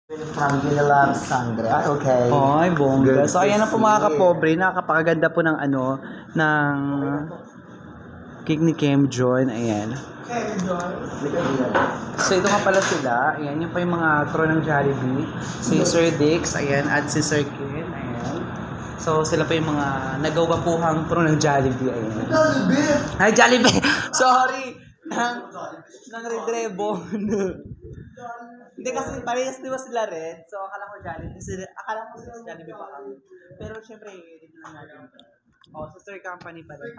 From Unilar Sandra. Okay. Ay, bongga. Good So, ayan to na po mga see. kapobre. Nakakapaganda po ng ng cake ni Kim John. Ayan. So, ito nga pala sila. Ayan, yung pa yung mga crew ng Jollibee. Si Sir Dix, ayan, at si Sir Ken. Ayan. So, sila pa yung mga nagawapuhang crew ng Jollibee. Ayan. Jollibee! Ay, Jollibee! Sorry! Ng Red Ribbon. Hindi kasi parehas di ba sila red? So akala ko Jollibee. Akala ko sila Jollibee pa kami. Pero syempre, dito lang natin. Oh, sister company pa rin.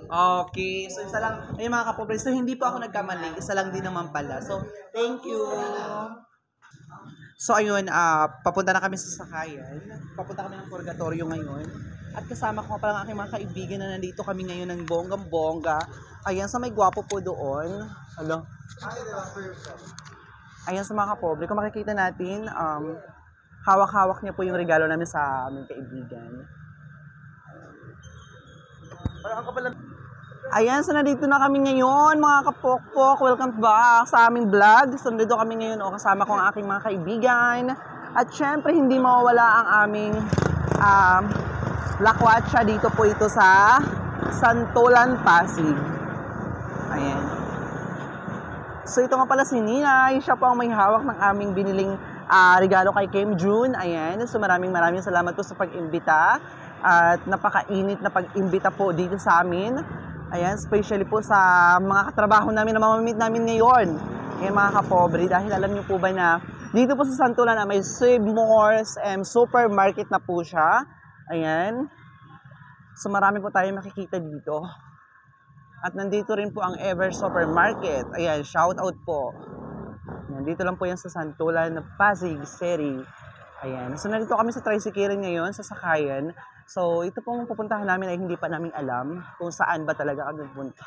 Okay, so isa lang, ayun mga kapobre, so hindi po ako nagkamali, isa lang din naman pala. So, thank you. So ayun, papunta na kami sa sakayan. Papunta kami ng Purgatorio ngayon. At kasama ko pa lang aking mga kaibigan na nandito kami ngayon ng bonggang-bongga. Ayan, sa may gwapo po doon. Ano? Ayan sa mga kapobre. Kung makikita natin, hawak-hawak niya po yung regalo namin sa aming kaibigan. Ayan, so nandito na kami ngayon, mga kapokpok. Welcome back sa aming vlog. So nandito kami ngayon, kasama ko ang aking mga kaibigan. At syempre, hindi mawawala ang aming lakwatsa. Dito po ito sa Santolan, Pasig. Ayan. So ito nga pala si Ninay. Siya po ang may hawak ng aming biniling regalo kay Kim June. Ayan. So maraming salamat po sa pag-imbita. At napakainit na pag-imbita po dito sa amin. Ayan, especially po sa mga katrabaho namin na mamamit namin ngayon. Ayan mga kapobre, dahil alam niyo po ba na dito po sa Santolan may Save More supermarket na po siya. Ayan. So marami po tayong makikita dito. At nandito rin po ang Ever Supermarket. Ayan, shout out po. Nandito lang po yan sa Santolan, Pasig City. Ayan. So nandito kami sa tricycle ngayon, sa sakayan. So ito pong pupuntahan namin ay hindi pa namin alam kung saan ba talaga kami pupunta.